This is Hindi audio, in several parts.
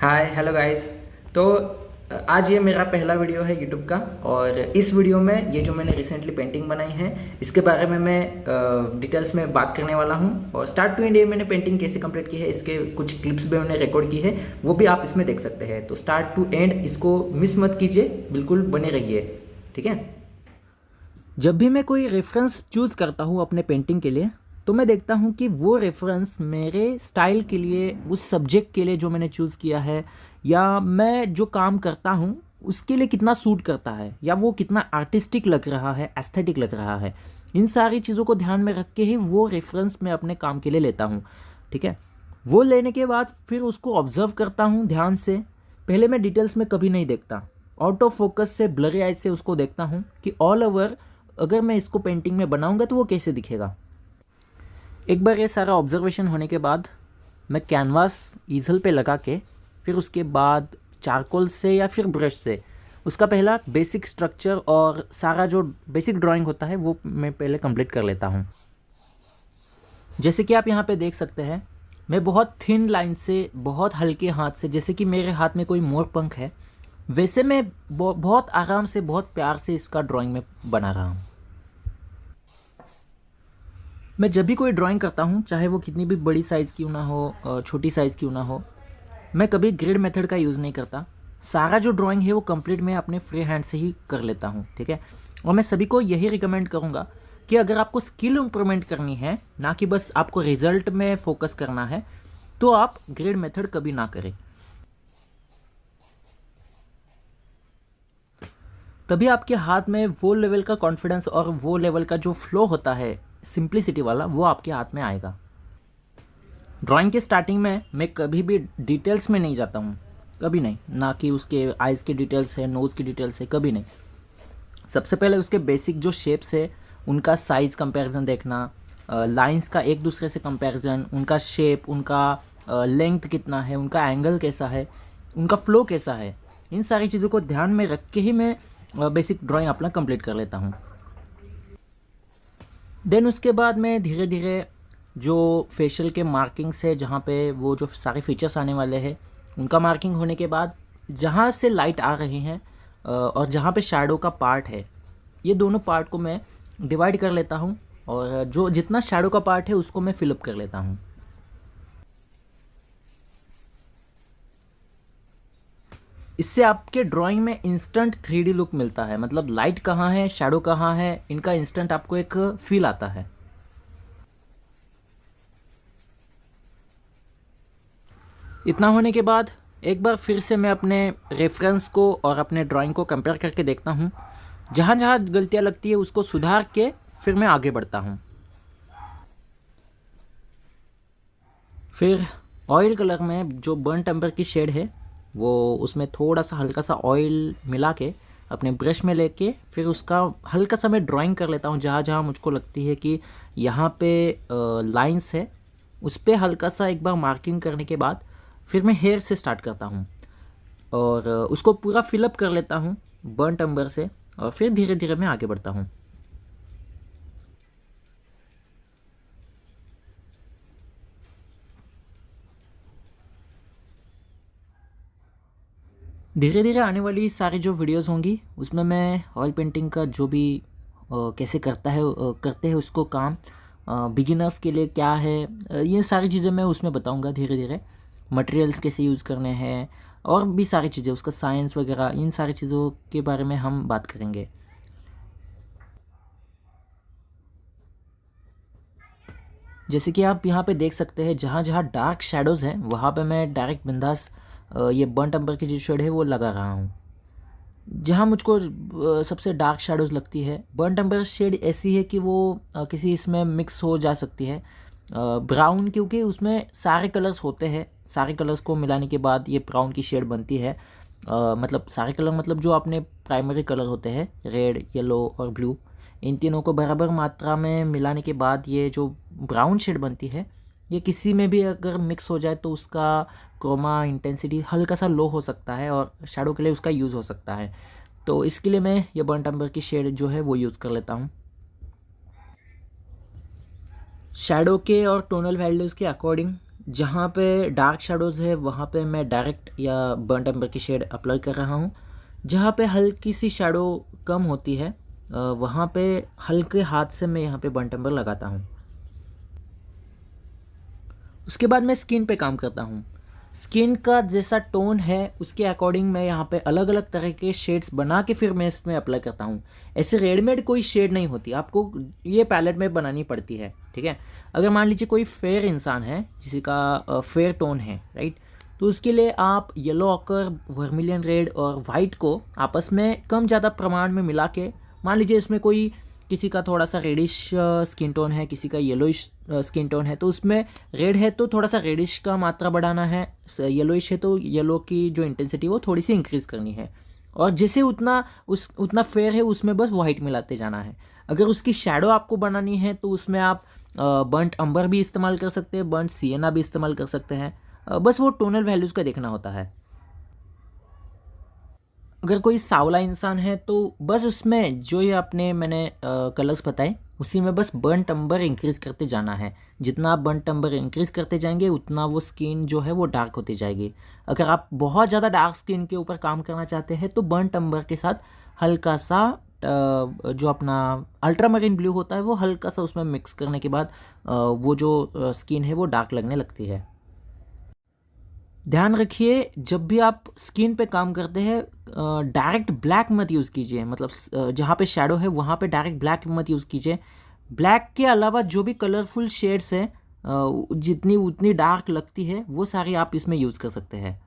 Hi hello guys. तो आज ये मेरा पहला वीडियो है यूट्यूब का। और इस वीडियो में ये जो मैंने रिसेंटली पेंटिंग बनाई है इसके बारे में मैं डिटेल्स में बात करने वाला हूँ। और स्टार्ट टू एंड ये मैंने पेंटिंग कैसे कंप्लीट की है इसके कुछ क्लिप्स भी मैंने रिकॉर्ड की है, वो भी आप इसमें देख सकते हैं। तो स्टार्ट टू एंड इसको मिस मत कीजिए, बिल्कुल बने रहिए, ठीक है। जब भी मैं कोई रेफरेंस चूज़ करता हूँ अपने पेंटिंग के लिए, तो मैं देखता हूँ कि वो रेफरेंस मेरे स्टाइल के लिए, उस सब्जेक्ट के लिए जो मैंने चूज़ किया है, या मैं जो काम करता हूँ उसके लिए कितना सूट करता है, या वो कितना आर्टिस्टिक लग रहा है, एस्थेटिक लग रहा है। इन सारी चीज़ों को ध्यान में रख के ही वो रेफरेंस मैं अपने काम के लिए लेता हूँ, ठीक है। वो लेने के बाद फिर उसको ऑब्ज़र्व करता हूँ ध्यान से। पहले मैं डिटेल्स में कभी नहीं देखता, आउट ऑफ फोकस से, ब्लरी आइज से उसको देखता हूँ कि ऑल ओवर अगर मैं इसको पेंटिंग में बनाऊंगा तो वो कैसे दिखेगा। एक बार ये सारा ऑब्जर्वेशन होने के बाद मैं कैनवास ईजल पे लगा के फिर उसके बाद चारकोल से या फिर ब्रश से उसका पहला बेसिक स्ट्रक्चर और सारा जो बेसिक ड्राइंग होता है वो मैं पहले कंप्लीट कर लेता हूँ। जैसे कि आप यहाँ पे देख सकते हैं, मैं बहुत थिन लाइन से, बहुत हल्के हाथ से, जैसे कि मेरे हाथ में कोई मोर पंख है, वैसे मैं बहुत आराम से, बहुत प्यार से इसका ड्राइंग में बना रहा हूँ। मैं जब भी कोई ड्राइंग करता हूँ, चाहे वो कितनी भी बड़ी साइज़ क्यों ना हो, छोटी साइज़ क्यों ना हो, मैं कभी ग्रिड मेथड का यूज़ नहीं करता। सारा जो ड्राइंग है वो कंप्लीट मैं अपने फ्री हैंड से ही कर लेता हूँ, ठीक है। और मैं सभी को यही रिकमेंड करूँगा कि अगर आपको स्किल इम्प्रूवमेंट करनी है, ना कि बस आपको रिजल्ट में फोकस करना है, तो आप ग्रिड मेथड कभी ना करें। तभी आपके हाथ में वो लेवल का कॉन्फिडेंस और वो लेवल का जो फ्लो होता है, सिंप्लिसिटी वाला, वो आपके हाथ में आएगा। ड्राइंग के स्टार्टिंग में मैं कभी भी डिटेल्स में नहीं जाता हूँ, कभी नहीं, ना कि उसके आइज़ की डिटेल्स है, नोज़ की डिटेल्स है, कभी नहीं। सबसे पहले उसके बेसिक जो शेप्स है उनका साइज़ कंपैरिजन देखना, लाइंस का एक दूसरे से कंपैरिजन, उनका शेप, उनका लेंथ कितना है, उनका एंगल कैसा है, उनका फ्लो कैसा है, इन सारी चीज़ों को ध्यान में रख के ही मैं बेसिक ड्राइंग अपना कंप्लीट कर लेता हूँ। देन उसके बाद मैं धीरे धीरे जो फेशियल के मार्किंग्स है, जहाँ पे वो जो सारे फीचर्स आने वाले हैं, उनका मार्किंग होने के बाद जहाँ से लाइट आ रही हैं और जहाँ पे शैडो का पार्ट है, ये दोनों पार्ट को मैं डिवाइड कर लेता हूँ और जो जितना शैडो का पार्ट है उसको मैं फिलअप कर लेता हूँ। इससे आपके ड्राइंग में इंस्टेंट 3D लुक मिलता है, मतलब लाइट कहाँ है, शैडो कहाँ है, इनका इंस्टेंट आपको एक फील आता है। इतना होने के बाद एक बार फिर से मैं अपने रेफरेंस को और अपने ड्राइंग को कंपेयर करके देखता हूँ। जहाँ जहाँ गलतियाँ लगती है उसको सुधार के फिर मैं आगे बढ़ता हूँ। फिर ऑयल कलर में जो बर्न टेम्पर की शेड है, वो उसमें थोड़ा सा हल्का सा ऑयल मिला के अपने ब्रश में लेके फिर उसका हल्का सा मैं ड्राइंग कर लेता हूँ। जहाँ जहाँ मुझको लगती है कि यहाँ पे लाइंस है, उस पर हल्का सा एक बार मार्किंग करने के बाद फिर मैं हेयर से स्टार्ट करता हूँ और उसको पूरा फिलअप कर लेता हूँ बर्न टेम्पर से, और फिर धीरे धीरे मैं आगे बढ़ता हूँ। धीरे धीरे आने वाली सारी जो वीडियोस होंगी उसमें मैं ऑयल पेंटिंग का जो भी कैसे करते हैं उसको काम, बिगिनर्स के लिए क्या है, ये सारी चीज़ें मैं उसमें बताऊंगा धीरे धीरे। मटेरियल्स कैसे यूज़ करने हैं और भी सारी चीज़ें, उसका साइंस वगैरह, इन सारी चीज़ों के बारे में हम बात करेंगे। जैसे कि आप यहाँ पे देख सकते हैं, जहाँ जहाँ डार्क शेडोज़ हैं वहाँ पे मैं डायरेक्ट बिंदास ये बर्न टेम्पर की जो शेड है वो लगा रहा हूँ। जहाँ मुझको सबसे डार्क शेडोज़ लगती है, बर्न टेम्पर शेड ऐसी है कि वो किसी इसमें मिक्स हो जा सकती है ब्राउन, क्योंकि उसमें सारे कलर्स होते हैं, सारे कलर्स को मिलाने के बाद ये ब्राउन की शेड बनती है। मतलब सारे कलर मतलब जो अपने प्राइमरी कलर होते हैं, रेड, येलो और ब्लू, इन तीनों को बराबर मात्रा में मिलाने के बाद ये जो ब्राउन शेड बनती है, ये किसी में भी अगर मिक्स हो जाए तो उसका क्रोमा इंटेंसिटी हल्का सा लो हो सकता है और शैडो के लिए उसका यूज़ हो सकता है। तो इसके लिए मैं ये बर्न टेम्पर की शेड जो है वो यूज़ कर लेता हूँ। शैडो के और टोनल वैल्यूज़ के अकॉर्डिंग जहाँ पे डार्क शेडोज़ है वहाँ पे मैं डायरेक्ट या बर्न एम्बर की शेड अप्लाई कर रहा हूँ। जहाँ पे हल्की सी शेडो कम होती है वहाँ पे हल्के हाथ से मैं यहाँ पे बर्न एम्बर लगाता हूँ। उसके बाद मैं स्किन पे काम करता हूँ। स्किन का जैसा टोन है उसके अकॉर्डिंग मैं यहाँ पे अलग अलग तरह के शेड्स बना के फिर मैं इसमें अप्लाई करता हूँ। ऐसे रेडीमेड कोई शेड नहीं होती, आपको ये पैलेट में बनानी पड़ती है, ठीक है। अगर मान लीजिए कोई फेयर इंसान है, किसी का फेयर टोन है, राइट, तो उसके लिए आप येलो ऑकर, वर्मिलियन रेड और वाइट को आपस में कम ज़्यादा प्रमाण में मिला के, मान लीजिए इसमें कोई किसी का थोड़ा सा रेडिश स्किन टोन है, किसी का येलोइश स्किन टोन है, तो उसमें रेड है तो थोड़ा सा रेडिश का मात्रा बढ़ाना है, येलोइश है तो येलो की जो इंटेंसिटी वो थोड़ी सी इंक्रीज़ करनी है, और जैसे उतना फेयर है उसमें बस वाइट मिलाते जाना है। अगर उसकी शैडो आपको बनानी है तो उसमें आप बर्न्ट अंबर भी इस्तेमाल कर सकते हैं, बर्न्ट सिएना भी इस्तेमाल कर सकते हैं। बस वो टोनल वैल्यूज़ का देखना होता है। अगर कोई सांवला इंसान है तो बस उसमें जो ये आपने मैंने कलर्स बताए उसी में बस बर्न्ट अंबर इंक्रीज़ करते जाना है। जितना आप बर्न्ट अंबर इंक्रीज़ करते जाएंगे उतना वो स्किन जो है वो डार्क होती जाएगी। अगर आप बहुत ज़्यादा डार्क स्किन के ऊपर काम करना चाहते हैं तो बर्न्ट अंबर के साथ हल्का सा जो अपना अल्ट्रामरीन ब्लू होता है वो हल्का सा उसमें मिक्स करने के बाद वो जो स्किन है वो डार्क लगने लगती है। ध्यान रखिए, जब भी आप स्किन पे काम करते हैं डायरेक्ट ब्लैक मत यूज़ कीजिए, मतलब जहाँ पे शैडो है वहाँ पे डायरेक्ट ब्लैक मत यूज़ कीजिए। ब्लैक के अलावा जो भी कलरफुल शेड्स हैं जितनी उतनी डार्क लगती है वो सारी आप इसमें यूज़ कर सकते हैं।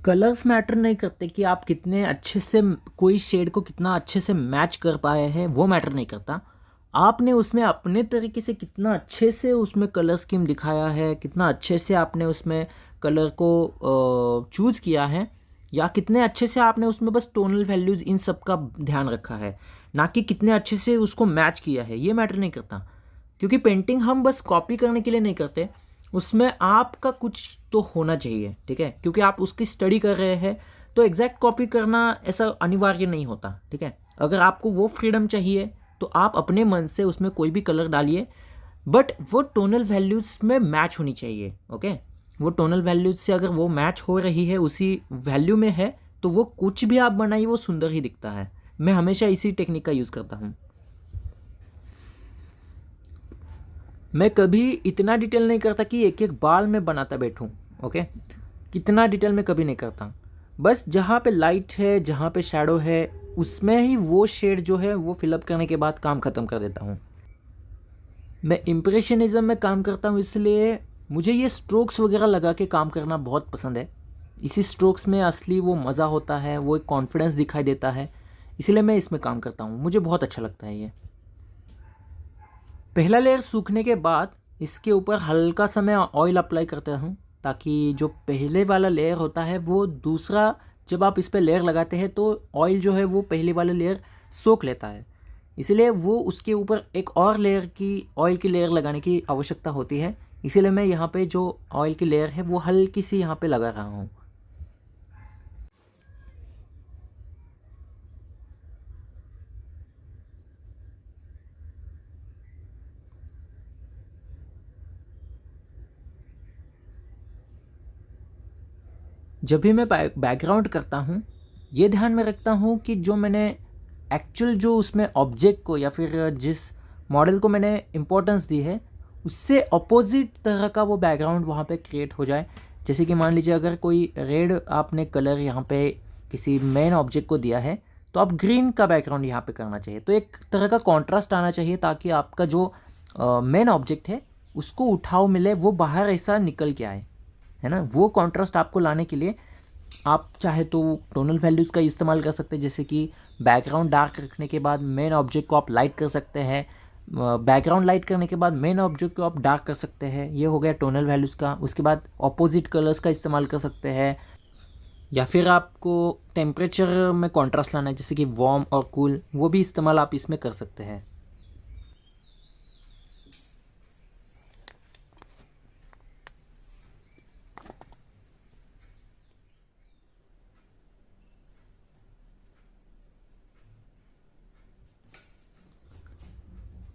कलर्स मैटर नहीं करते कि आप कितने अच्छे से कोई शेड को कितना अच्छे से मैच कर पाए हैं, वो मैटर नहीं करता। आपने उसमें अपने तरीके से कितना अच्छे से उसमें कलर स्कीम दिखाया है, कितना अच्छे से आपने उसमें कलर को चूज़ किया है, या कितने अच्छे से आपने उसमें बस टोनल वैल्यूज़ इन सब का ध्यान रखा है, ना कि कितने अच्छे से उसको मैच किया है, ये मैटर नहीं करता। क्योंकि पेंटिंग हम बस कॉपी करने के लिए नहीं करते, उसमें आपका कुछ तो होना चाहिए, ठीक है। क्योंकि आप उसकी स्टडी कर रहे हैं तो एग्जैक्ट कॉपी करना ऐसा अनिवार्य नहीं होता, ठीक है। अगर आपको वो फ्रीडम चाहिए तो आप अपने मन से उसमें कोई भी कलर डालिए, बट वो टोनल वैल्यूज़ में मैच होनी चाहिए, ओके। वो टोनल वैल्यूज़ से अगर वो मैच हो रही है, उसी वैल्यू में है, तो वो कुछ भी आप बनाइए वो सुंदर ही दिखता है। मैं हमेशा इसी टेक्निक का यूज़ करता हूँ। मैं कभी इतना डिटेल नहीं करता कि एक एक बाल में बनाता बैठूं, ओके। कितना डिटेल मैं कभी नहीं करता। बस जहाँ पे लाइट है, जहाँ पे शैडो है, उसमें ही वो शेड जो है वो फिलअप करने के बाद काम ख़त्म कर देता हूँ। मैं इम्प्रेशनिज़म में काम करता हूँ, इसलिए मुझे ये स्ट्रोक्स वगैरह लगा के काम करना बहुत पसंद है। इसी स्ट्रोक्स में असली वो मज़ा होता है, वो एक कॉन्फिडेंस दिखाई देता है, इसलिए मैं इसमें काम करता हूँ। मुझे बहुत अच्छा लगता है ये। पहला लेयर सूखने के बाद इसके ऊपर हल्का सा मैं ऑयल अप्लाई करता हूँ, ताकि जो पहले वाला लेयर होता है वो दूसरा, जब आप इस पर लेयर लगाते हैं तो ऑयल जो है वो पहले वाला लेयर सोख लेता है, इसलिए वो उसके ऊपर एक और लेयर की ऑयल की लेयर लगाने की आवश्यकता होती है। इसीलिए मैं यहाँ पे जो ऑयल की लेयर है वो हल्की सी यहाँ पे लगा रहा हूँ। जब भी मैं बैकग्राउंड करता हूँ ये ध्यान में रखता हूँ कि जो मैंने एक्चुअल जो उसमें ऑब्जेक्ट को या फिर जिस मॉडल को मैंने इम्पोर्टेंस दी है उससे अपोजिट तरह का वो बैकग्राउंड वहाँ पे क्रिएट हो जाए। जैसे कि मान लीजिए अगर कोई रेड आपने कलर यहाँ पे किसी मेन ऑब्जेक्ट को दिया है तो आप ग्रीन का बैकग्राउंड यहाँ पे करना चाहिए, तो एक तरह का कॉन्ट्रास्ट आना चाहिए ताकि आपका जो मेन ऑब्जेक्ट है उसको उठाव मिले, वो बाहर ऐसा निकल के आए, है ना। वो कॉन्ट्रास्ट आपको लाने के लिए आप चाहे तो टोनल वैल्यूज़ का इस्तेमाल कर सकते हैं, जैसे कि बैकग्राउंड डार्क रखने के बाद मेन ऑब्जेक्ट को आप लाइट कर सकते हैं, बैकग्राउंड लाइट करने के बाद मेन ऑब्जेक्ट को आप डार्क कर सकते हैं, ये हो गया टोनल वैल्यूज़ का। उसके बाद ऑपोजिट कलर्स का इस्तेमाल कर सकते हैं, या फिर आपको टेम्परेचर में कॉन्ट्रास्ट लाना है जैसे कि वार्म और कूल, वो भी इस्तेमाल आप इसमें कर सकते हैं।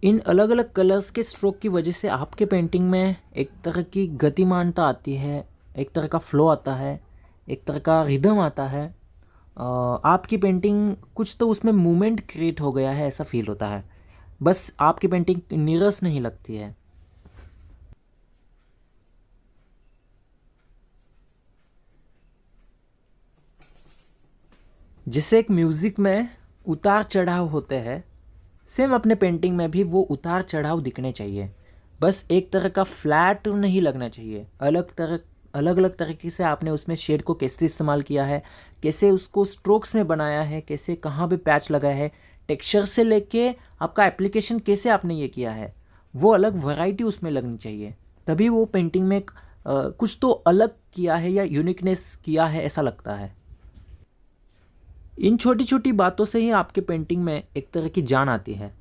इन अलग अलग कलर्स के स्ट्रोक की वजह से आपके पेंटिंग में एक तरह की गतिमानता आती है, एक तरह का फ्लो आता है, एक तरह का रिदम आता है। आपकी पेंटिंग कुछ तो उसमें मूवमेंट क्रिएट हो गया है ऐसा फील होता है। बस आपकी पेंटिंग नीरस नहीं लगती है। जैसे एक म्यूज़िक में उतार चढ़ाव होते हैं, सेम अपने पेंटिंग में भी वो उतार चढ़ाव दिखने चाहिए। बस एक तरह का फ्लैट नहीं लगना चाहिए। अलग अलग तरीके से आपने उसमें शेड को कैसे इस्तेमाल किया है, कैसे उसको स्ट्रोक्स में बनाया है, कैसे कहाँ पे पैच लगा है, टेक्सचर से लेके आपका एप्लीकेशन कैसे आपने ये किया है, वो अलग वैरायटी उसमें लगनी चाहिए। तभी वो पेंटिंग में कुछ तो अलग किया है या यूनिकनेस किया है ऐसा लगता है। इन छोटी छोटी बातों से ही आपके पेंटिंग में एक तरह की जान आती है।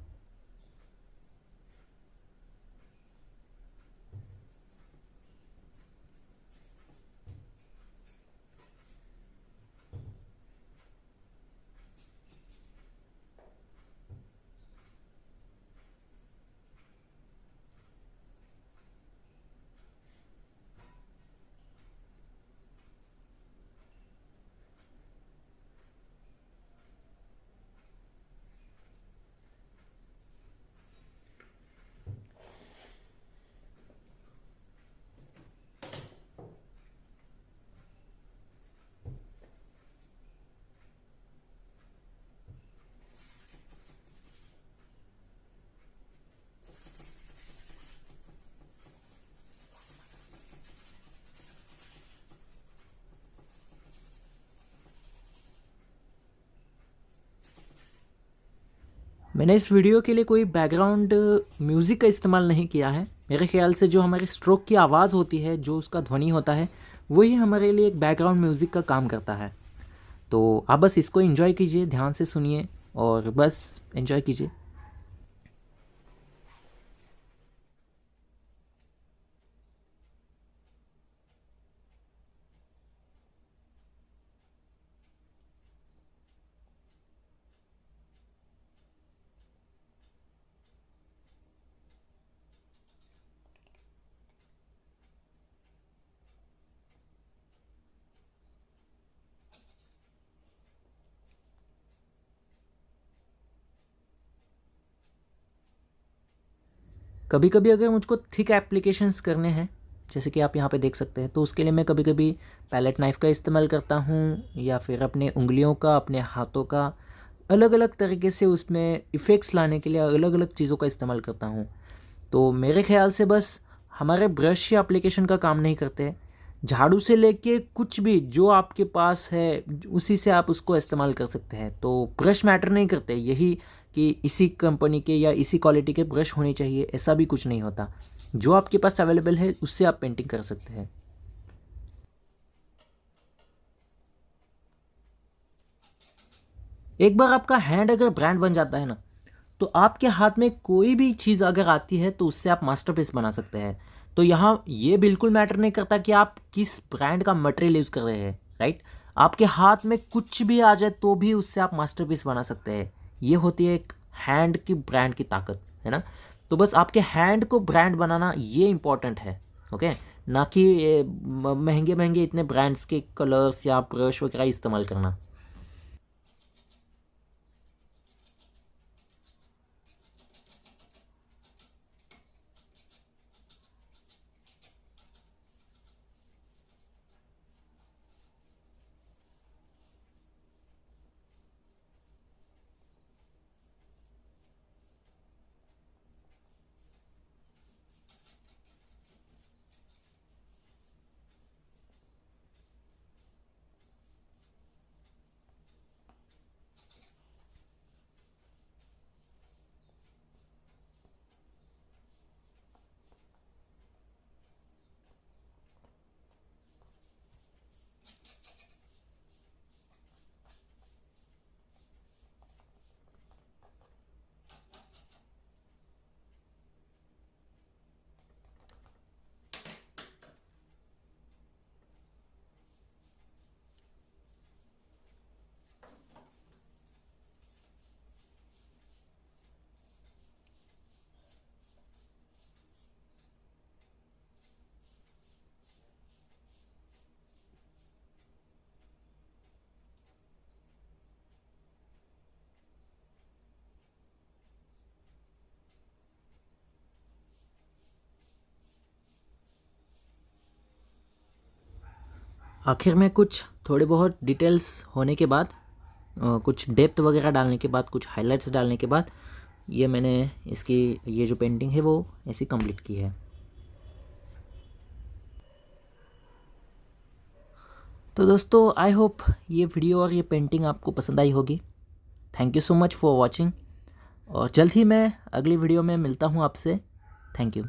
मैंने इस वीडियो के लिए कोई बैकग्राउंड म्यूज़िक का इस्तेमाल नहीं किया है। मेरे ख्याल से जो हमारे स्ट्रोक की आवाज़ होती है, जो उसका ध्वनि होता है, वही हमारे लिए एक बैकग्राउंड म्यूज़िक का काम करता है। तो आप बस इसको एंजॉय कीजिए, ध्यान से सुनिए और बस एंजॉय कीजिए। कभी कभी अगर मुझको थिक एप्लीकेशंस करने हैं, जैसे कि आप यहाँ पे देख सकते हैं, तो उसके लिए मैं कभी कभी पैलेट नाइफ़ का इस्तेमाल करता हूँ या फिर अपने उंगलियों का, अपने हाथों का अलग अलग तरीके से उसमें इफ़ेक्ट्स लाने के लिए अलग अलग चीज़ों का इस्तेमाल करता हूँ। तो मेरे ख्याल से बस हमारे ब्रश या एप्लीकेशन का काम नहीं करते। झाड़ू से लेके कुछ भी जो आपके पास है उसी से आप उसको इस्तेमाल कर सकते हैं। तो ब्रश मैटर नहीं करते, यही कि इसी कंपनी के या इसी क्वालिटी के ब्रश होने चाहिए ऐसा भी कुछ नहीं होता। जो आपके पास अवेलेबल है उससे आप पेंटिंग कर सकते हैं। एक बार आपका हैंड अगर ब्रांड बन जाता है ना, तो आपके हाथ में कोई भी चीज़ अगर आती है तो उससे आप मास्टरपीस बना सकते हैं। तो यहाँ ये बिल्कुल मैटर नहीं करता कि आप किस ब्रांड का मटेरियल यूज़ कर रहे हैं, राइट। आपके हाथ में कुछ भी आ जाए तो भी उससे आप मास्टरपीस बना सकते हैं। ये होती है एक हैंड की ब्रांड की ताकत, है ना। तो बस आपके हैंड को ब्रांड बनाना ये इम्पॉर्टेंट है, ओके। ना कि ये महंगे महंगे इतने ब्रांड्स के कलर्स या ब्रश वगैरह इस्तेमाल करना। आखिर में कुछ थोड़े बहुत डिटेल्स होने के बाद, कुछ डेप्थ वगैरह डालने के बाद, कुछ हाइलाइट्स डालने के बाद ये मैंने इसकी ये जो पेंटिंग है वो ऐसी कंप्लीट की है। तो दोस्तों आई होप ये वीडियो और ये पेंटिंग आपको पसंद आई होगी। Thank you so much for watching, और जल्द ही मैं अगली वीडियो में मिलता हूँ आपसे। Thank you.